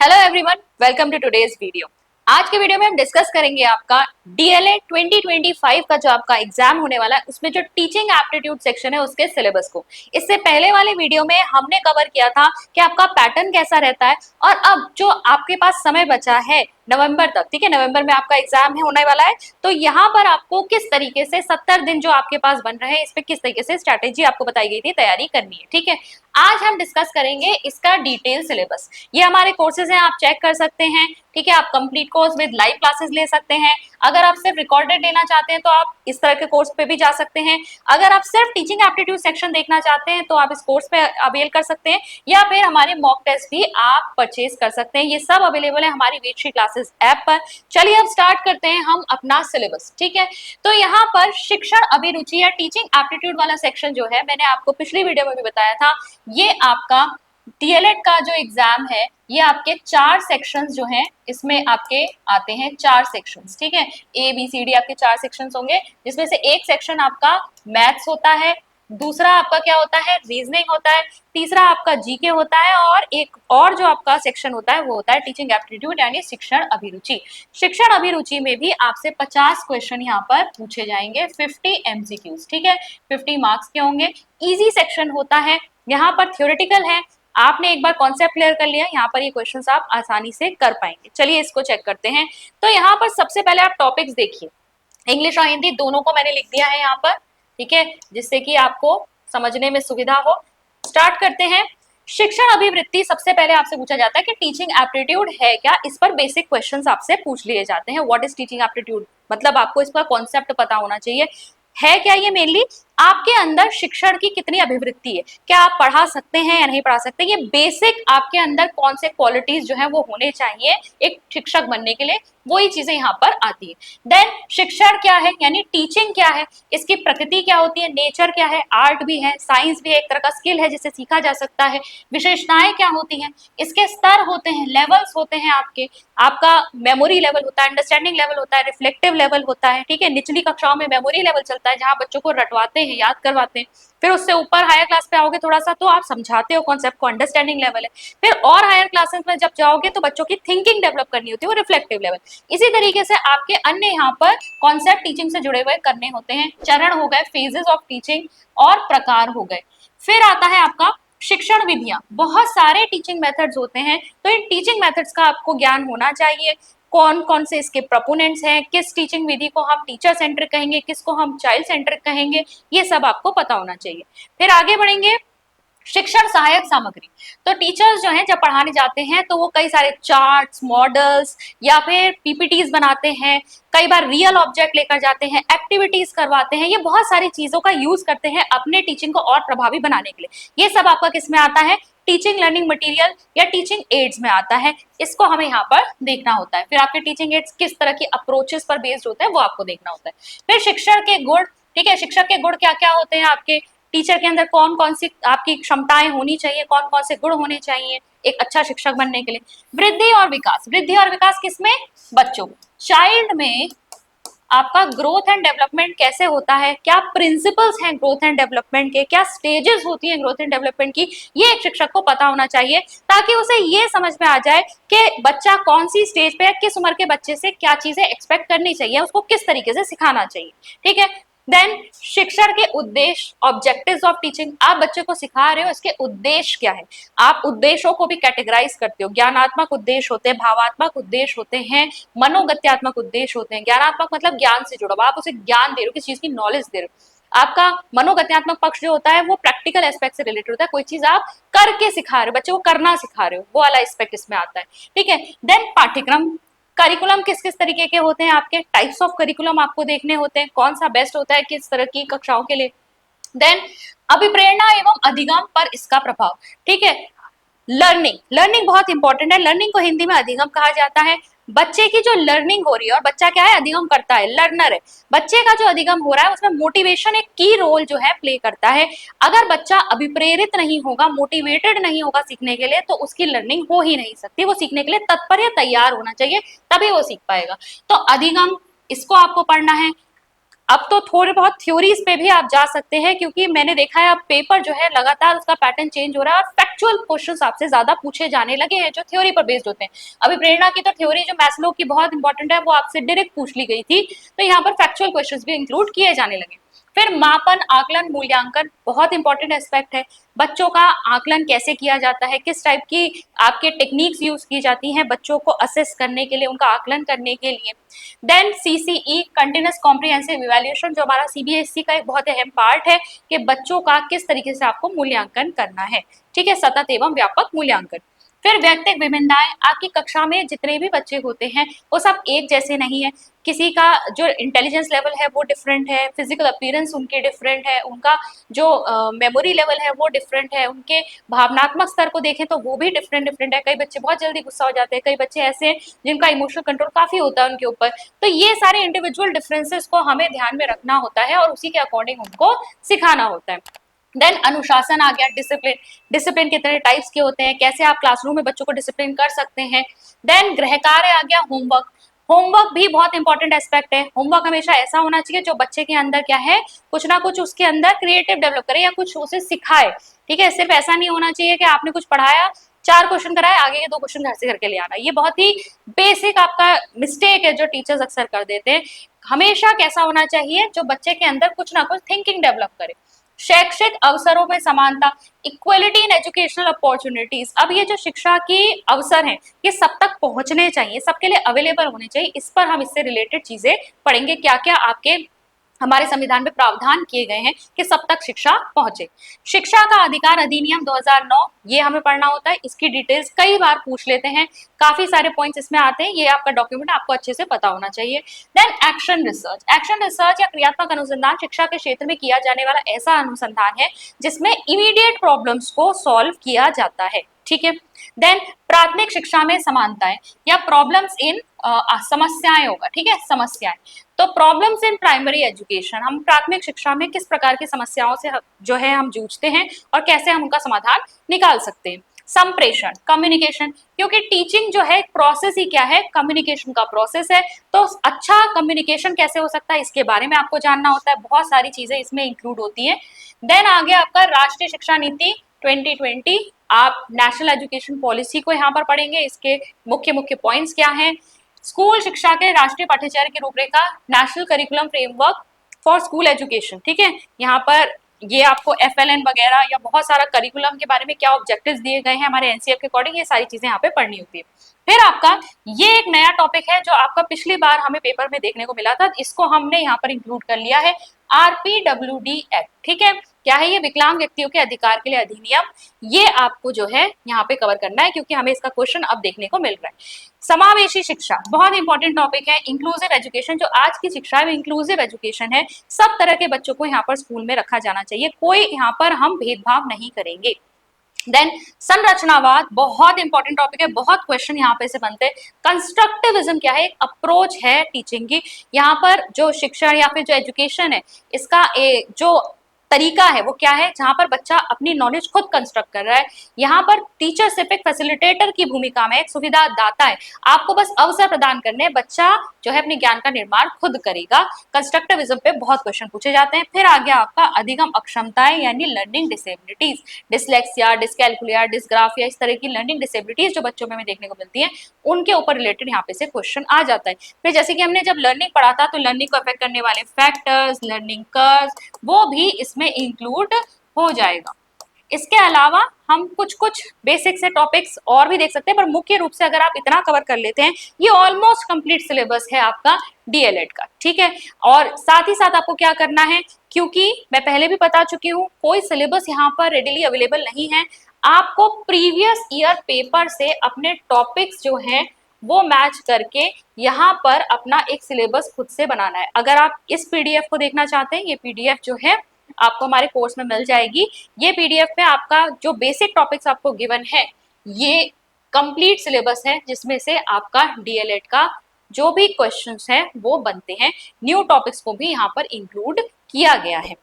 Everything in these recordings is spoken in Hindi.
Hello everyone, welcome to today's video. आज के वीडियो में हम डिस्कस करेंगे आपका डीएलएड 2025 का जो आपका एग्जाम होने वाला है उसमें जो टीचिंग एप्टीट्यूड सेक्शन है उसके सिलेबस को। इससे पहले वाले वीडियो में हमने कवर किया था कि आपका पैटर्न कैसा रहता है और अब जो आपके पास समय बचा है नवंबर तक, ठीक है, नवंबर में आपका एग्जाम है होने वाला है, तो यहाँ पर आपको किस तरीके से 70 दिन जो आपके पास बन रहे हैं इस पे किस तरीके से स्ट्रैटेजी आपको बताई गई थी तैयारी करनी है। ठीक है, आज हम डिस्कस करेंगे इसका डिटेल सिलेबस। ये हमारे कोर्सेज हैं, आप चेक कर सकते हैं। ठीक है, आप complete course with live classes ले सकते हैं। अगर आप सिर्फ रिकॉर्डेड लेना चाहते हैं तो आप इस तरह के कोर्स पे भी जा सकते हैं। अगर आप सिर्फ टीचिंग एप्टीट्यूड सेक्शन देखना चाहते हैं तो आप इस कोर्स पे अवेल कर सकते हैं, या फिर हमारे मॉक टेस्ट भी आप परचेज कर सकते हैं। ये सब अवेलेबल है हमारी वेटश्री क्लासेस ऐप पर। चलिए अब स्टार्ट करते हैं हम अपना सिलेबस। ठीक है, तो यहाँ पर शिक्षण अभिरुचि या टीचिंग एप्टीट्यूड वाला सेक्शन जो है, मैंने आपको पिछली वीडियो में भी बताया था, ये आपका डीएलएड का जो एग्जाम है ये आपके 4 सेक्शंस जो हैं इसमें आपके आते हैं 4 सेक्शंस। ठीक है, ए बी सी डी आपके 4 सेक्शंस होंगे, जिसमें से एक सेक्शन आपका मैथ्स होता है, दूसरा आपका क्या होता है, रीजनिंग होता है, तीसरा आपका जीके होता है, और एक और जो आपका सेक्शन होता है वो होता है टीचिंग एप्टीट्यूड यानी शिक्षण अभिरुचि। शिक्षण अभिरुचि में भी आपसे 50 क्वेश्चन यहाँ पर पूछे जाएंगे, 50 एमसीक्यूज। ठीक है, 50 मार्क्स के होंगे। इजी सेक्शन होता है, यहाँ पर थ्योरेटिकल है, आपने एक बार कॉन्सेप्ट क्लियर कर लिया, यहाँ पर ये क्वेश्चंस आप आसानी से कर पाएंगे। चलिए इसको चेक करते हैं। तो यहाँ पर सबसे पहले आप टॉपिक्स देखिए, इंग्लिश और हिंदी दोनों को मैंने लिख दिया है यहाँ पर, ठीक है, जिससे कि आपको समझने में सुविधा हो। स्टार्ट करते हैं। शिक्षण अभिवृत्ति सबसे पहले आपसे पूछा जाता है कि टीचिंग एप्टीट्यूड है क्या। इस पर बेसिक क्वेश्चंस आपसे पूछ लिए जाते हैं। व्हाट इज टीचिंग एप्टीट्यूड, मतलब आपको इसका कॉन्सेप्ट पता होना चाहिए। है क्या ये मेनली आपके अंदर शिक्षण की कितनी अभिवृत्ति है, क्या आप पढ़ा सकते हैं या नहीं पढ़ा सकते, ये बेसिक आपके अंदर कौन से क्वालिटीज जो है वो होने चाहिए एक शिक्षक बनने के लिए, वही चीजें यहाँ पर आती है। देन शिक्षण क्या है यानी टीचिंग क्या है, इसकी प्रकृति क्या होती है, नेचर क्या है, आर्ट भी है, साइंस भी है, एक तरह का स्किल है जिसे सीखा जा सकता है, विशेषताएं क्या होती हैं, इसके स्तर होते हैं, लेवल्स होते हैं आपके, आपका मेमोरी लेवल होता है, अंडरस्टैंडिंग लेवल होता है, रिफ्लेक्टिव लेवल होता है। ठीक है, निचली कक्षाओं में मेमोरी लेवल चलता है जहां बच्चों को रटवाते हैं, याद करवाते हैं। फिर उससे ऊपर हायर क्लास पे आओगे थोड़ा सा तो आप समझाते हो कॉन्सेप्ट को, अंडरस्टैंडिंग लेवल है। फिर और हायर क्लासेस में जब जाओगे तो बच्चों की थिंकिंग डेवलप करनी होती है, वो रिफ्लेक्टिव लेवल। इसी तरीके से आपके अन्य यहाँ पर कॉन्सेप्ट टीचिंग से जुड़े हुए करने होते हैं। चरण हो गए, फेजेस ऑफ टीचिंग, और प्रकार हो गए। फिर आता है आपका शिक्षण विधियां, बहुत सारे टीचिंग मेथड्स होते हैं, तो इन टीचिंग मेथड्स का आपको ज्ञान होना चाहिए। कौन कौन से इसके प्रोपोनेंट्स हैं, किस टीचिंग विधि को हम टीचर सेंटर कहेंगे, किसको हम चाइल्ड सेंटर कहेंगे, ये सब आपको पता होना चाहिए। फिर आगे बढ़ेंगे, शिक्षण सहायक सामग्री। तो टीचर्स जो हैं जब पढ़ाने जाते हैं तो वो कई सारे चार्ट्स, मॉडल्स या फिर पीपीटीज बनाते हैं, कई बार रियल ऑब्जेक्ट लेकर जाते हैं, एक्टिविटीज करवाते हैं, ये बहुत सारी चीजों का यूज करते हैं अपने टीचिंग को और प्रभावी बनाने के लिए। ये सब आपका किस में आता है, टीचिंग लर्निंग मटेरियल या टीचिंग एड्स में आता है। इसको हमें यहाँ पर देखना होता है। फिर आपके टीचिंग एड्स किस तरह की अप्रोचेस पर बेस्ड होते हैं वो आपको देखना होता है। फिर शिक्षण के गुण, ठीक है, शिक्षक के गुण क्या क्या होते हैं आपके, टीचर के अंदर कौन कौन सी आपकी क्षमताएं होनी चाहिए, कौन कौन से गुण होने चाहिए एक अच्छा शिक्षक बनने के लिए। वृद्धि और विकास, वृद्धि और विकास किसमें, बच्चों, चाइल्ड में आपका ग्रोथ एंड डेवलपमेंट कैसे होता है, क्या प्रिंसिपल्स हैं ग्रोथ एंड डेवलपमेंट के, क्या स्टेजेस होती हैं ग्रोथ एंड डेवलपमेंट की, ये एक शिक्षक को पता होना चाहिए ताकि उसे ये समझ में आ जाए कि बच्चा कौन सी स्टेज पे है, किस उम्र के बच्चे से क्या चीजें एक्सपेक्ट करनी चाहिए, उसको किस तरीके से सिखाना चाहिए। ठीक है, देन शिक्षण के उद्देश्य, ऑब्जेक्टिव्स ऑफ टीचिंग, आप बच्चे को सिखा रहे हो इसके उद्देश्य क्या है, आप उद्देश्यों को भी कैटेगराइज करते हो, ज्ञानात्मक उद्देश्य होते हैं, भावात्मक उद्देश्य होते हैं, मनोगत्यात्मक उद्देश्य होते हैं। ज्ञानात्मक मतलब ज्ञान से जुड़ा, आप उसे ज्ञान दे रहे हो, किसी चीज की नॉलेज दे रहे हो। आपका मनोगत्यात्मक पक्ष जो होता है वो प्रैक्टिकल एस्पेक्ट से रिलेटेड होता है, कोई चीज आप करके सिखा रहे हो, बच्चे को करना सिखा रहे हो, वो वाला एस्पेक्ट इसमें आता है। ठीक है, देन पाठ्यक्रम, करिकुलम किस किस तरीके के होते हैं आपके, टाइप्स ऑफ करिकुलम आपको देखने होते हैं, कौन सा बेस्ट होता है किस तरह की कक्षाओं के लिए। देन अभिप्रेरणा एवं अधिगम पर इसका प्रभाव। ठीक है, लर्निंग, लर्निंग बहुत इंपॉर्टेंट है, लर्निंग को हिंदी में अधिगम कहा जाता है। बच्चे की जो लर्निंग हो रही है, और बच्चा क्या है, अधिगम करता है, लर्नर है, बच्चे का जो अधिगम हो रहा है उसमें मोटिवेशन एक की रोल जो है प्ले करता है। अगर बच्चा अभिप्रेरित नहीं होगा, मोटिवेटेड नहीं होगा सीखने के लिए, तो उसकी लर्निंग हो ही नहीं सकती, वो सीखने के लिए तत्पर या तैयार होना चाहिए, तभी वो सीख पाएगा। तो अधिगम, इसको आपको पढ़ना है। अब तो थोड़े बहुत थ्योरीज पे भी आप जा सकते हैं, क्योंकि मैंने देखा है अब पेपर जो है लगातार उसका पैटर्न चेंज हो रहा है और फैक्चुअल क्वेश्चंस आपसे ज्यादा पूछे जाने लगे हैं जो थ्योरी पर बेस्ड होते हैं। अभी प्रेरणा की तो थ्योरी जो मैस्लो की बहुत इंपॉर्टेंट है वो आपसे डायरेक्ट पूछ ली गई थी, तो यहाँ पर फैक्चुअल क्वेश्चंस भी इंक्लूड किए जाने लगे। फिर मापन, आकलन, मूल्यांकन बहुत इंपॉर्टेंट एस्पेक्ट है। बच्चों का आकलन कैसे किया जाता है, किस टाइप की आपके टेक्निक्स यूज की जाती हैं बच्चों को असेस करने के लिए, उनका आकलन करने के लिए। Then CCE, continuous comprehensive evaluation, जो हमारा सीबीएसई का एक बहुत अहम पार्ट है कि बच्चों का किस तरीके से आपको मूल्यांकन करना है। ठीक है, सतत एवं व्यापक मूल्यांकन। फिर व्यक्तिगत विभिन्नताएं, आपकी कक्षा में जितने भी बच्चे होते हैं वो सब एक जैसे नहीं है। किसी का जो इंटेलिजेंस लेवल है वो डिफरेंट है, फिजिकल अपीयरेंस उनके डिफरेंट है, उनका जो मेमोरी लेवल है वो डिफरेंट है, उनके भावनात्मक स्तर को देखें तो वो भी डिफरेंट डिफरेंट है। कई बच्चे बहुत जल्दी गुस्सा हो जाते हैं, कई बच्चे ऐसे हैं जिनका इमोशनल कंट्रोल काफी होता है उनके ऊपर। तो ये सारे इंडिविजुअल डिफरेंसेस को हमें ध्यान में रखना होता है और उसी के अकॉर्डिंग उनको सिखाना होता है। देन अनुशासन आ गया, डिसिप्लिन, डिसिप्लिन कितने टाइप्स के होते हैं, कैसे आप क्लासरूम में बच्चों को डिसिप्लिन कर सकते हैं। देन गृह कार्य आ गया, होमवर्क। होमवर्क भी बहुत इंपॉर्टेंट एस्पेक्ट है। होमवर्क हमेशा ऐसा होना चाहिए जो बच्चे के अंदर क्या है, कुछ ना कुछ उसके अंदर क्रिएटिव डेवलप करे या कुछ उसे सिखाए। ठीक है, सिर्फ ऐसा नहीं होना चाहिए कि आपने कुछ पढ़ाया, 4 क्वेश्चन कराए, आगे के 2 क्वेश्चन घर से करके ले आना। ये बहुत ही बेसिक आपका मिस्टेक है जो टीचर्स अक्सर कर देते हैं। हमेशा कैसा होना चाहिए, जो बच्चे के अंदर कुछ ना कुछ थिंकिंग डेवलप करे। शैक्षिक अवसरों में समानता, इक्वलिटी इन एजुकेशनल अपॉर्चुनिटीज। अब ये जो शिक्षा की अवसर हैं ये सब तक पहुंचने चाहिए, सबके लिए अवेलेबल होने चाहिए। इस पर हम इससे रिलेटेड चीजें पढ़ेंगे, क्या क्या आपके हमारे संविधान में प्रावधान किए गए हैं कि सब तक शिक्षा पहुंचे। शिक्षा का अधिकार अधिनियम 2009, ये हमें पढ़ना होता है। इसकी डिटेल्स कई बार पूछ लेते हैं, काफी सारे पॉइंट्स इसमें आते हैं, ये आपका डॉक्यूमेंट आपको अच्छे से पता होना चाहिए। Then action research, action research या क्रियात्मक अनुसंधान शिक्षा के क्षेत्र में किया जाने वाला ऐसा अनुसंधान है जिसमें इमीडिएट प्रॉब्लम्स को सॉल्व किया जाता है। ठीक है। देन प्राथमिक शिक्षा में समानताएं या प्रॉब्लम्स इन, समस्याएं होगा, ठीक है, समस्याएं। तो प्रॉब्लम्स इन प्राइमरी एजुकेशन, हम प्राथमिक शिक्षा में किस प्रकार की समस्याओं से जो है हम जूझते हैं और कैसे हम उनका समाधान निकाल सकते हैं। संप्रेषण, कम्युनिकेशन, क्योंकि टीचिंग जो है प्रोसेस ही क्या है, कम्युनिकेशन का प्रोसेस है। तो अच्छा कम्युनिकेशन कैसे हो सकता है इसके बारे में आपको जानना होता है, बहुत सारी चीजें इसमें इंक्लूड होती है। देन आ गया आपका राष्ट्रीय शिक्षा नीति 2020, आप नेशनल एजुकेशन पॉलिसी को यहाँ पर पढ़ेंगे, इसके मुख्य मुख्य पॉइंट्स क्या हैं। स्कूल शिक्षा के राष्ट्रीय पाठ्यचर्या की रूपरेखा, national curriculum framework for school education. ठीक है, यहाँ पर ये आपको FLN वगैरह या बहुत सारा करिकुलम के बारे में क्या ऑब्जेक्टिव्स दिए गए हैं हमारे NCF के अकॉर्डिंग, ये सारी चीजें यहाँ पे पढ़नी होती है। फिर आपका ये एक नया टॉपिक है जो आपका पिछली बार हमें पेपर में देखने को मिला था, इसको हमने यहाँ पर इंक्लूड कर लिया है, RPWD एक्ट। ठीक है, क्या है ये, विकलांग व्यक्तियों के अधिकार के लिए अधिनियम। ये आपको जो है यहाँ पे कवर करना है क्योंकि हमें इसका क्वेश्चन अब देखने को मिल रहा है। समावेशी शिक्षा बहुत इंपॉर्टेंट टॉपिक है। इंक्लूसिव एजुकेशन, जो आज की शिक्षा है वो इंक्लूसिव एजुकेशन है, सब तरह के बच्चों को यहाँ पर स्कूल में रखा जाना चाहिए, कोई यहाँ पर हम भेदभाव नहीं करेंगे। देन संरचनावाद बहुत इंपॉर्टेंट टॉपिक है, बहुत क्वेश्चन यहाँ पे से बनते हैं। कंस्ट्रक्टिविज्म क्या है, एक अप्रोच है टीचिंग की। यहाँ पर जो शिक्षण या फिर जो एजुकेशन है इसका जो तरीका है वो क्या है, जहां पर बच्चा अपनी नॉलेज खुद कंस्ट्रक्ट कर रहा है। यहाँ पर टीचर सिर्फ एक फैसिलिटेटर की भूमिका में, एक सुविधा दाता है, आपको बस अवसर प्रदान करने, बच्चा जो है अपने ज्ञान का निर्माण खुद करेगा। कंस्ट्रक्टिविज्म पे बहुत क्वेश्चन पूछे जाते हैं। फिर आ गया आपका अधिगम अक्षमताएं यानी learning disabilities, dyslexia, dyscalculia, dysgraphia, इस तरह की लर्निंग डिसेबिलिटीज जो बच्चों में हमें देखने को मिलती है उनके ऊपर रिलेटेड यहाँ पे से क्वेश्चन आ जाता है। फिर जैसे कि हमने जब लर्निंग पढ़ा था तो लर्निंग को अफेक्ट करने वाले फैक्टर्स, लर्निंग कर्व्स, वो भी इसमें इंक्लूड हो जाएगा। इसके अलावा हम कुछ कुछ बेसिक से टॉपिक्स और भी देख सकते हैं, पर मुख्य रूप से अगर आप इतना कवर कर लेते हैं ये ऑलमोस्ट कंप्लीट सिलेबस है आपका DLED का। ठीक है, और साथ ही साथ आपको क्या करना है, क्योंकि मैं पहले भी बता चुकी हूँ कोई सिलेबस यहाँ पर रेडिली अवेलेबल नहीं है, आपको प्रीवियस ईयर पेपर से अपने टॉपिक्स जो हैं वो मैच करके यहाँ पर अपना एक सिलेबस खुद से बनाना है। अगर आप इस PDF को देखना चाहते हैं, ये PDF जो है आपको हमारे कोर्स में मिल जाएगी। ये PDF में आपका जो बेसिक टॉपिक्स आपको गिवन है ये कंप्लीट सिलेबस है, जिसमें से आपका DLED का जो भी क्वेश्चंस हैं वो बनते हैं। न्यू टॉपिक्स को भी यहाँ पर इंक्लूड किया गया है।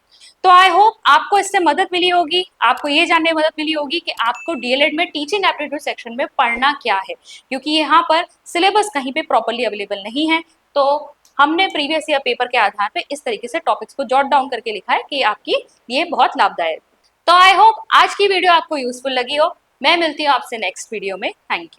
तो आई होप आपको इससे मदद मिली होगी, आपको ये जानने में मदद मिली होगी कि आपको DLED में टीचिंग एप्टीट्यूड सेक्शन में पढ़ना क्या है, क्योंकि यहाँ पर सिलेबस कहीं पे प्रॉपरली अवेलेबल नहीं है। तो हमने प्रीवियस ईयर पेपर के आधार पे इस तरीके से टॉपिक्स को जॉट डाउन करके लिखा है कि आपकी ये बहुत लाभदायक। तो आई होप आज की वीडियो आपको यूजफुल लगी हो। मैं मिलती हूँ आपसे नेक्स्ट वीडियो में। Thank you.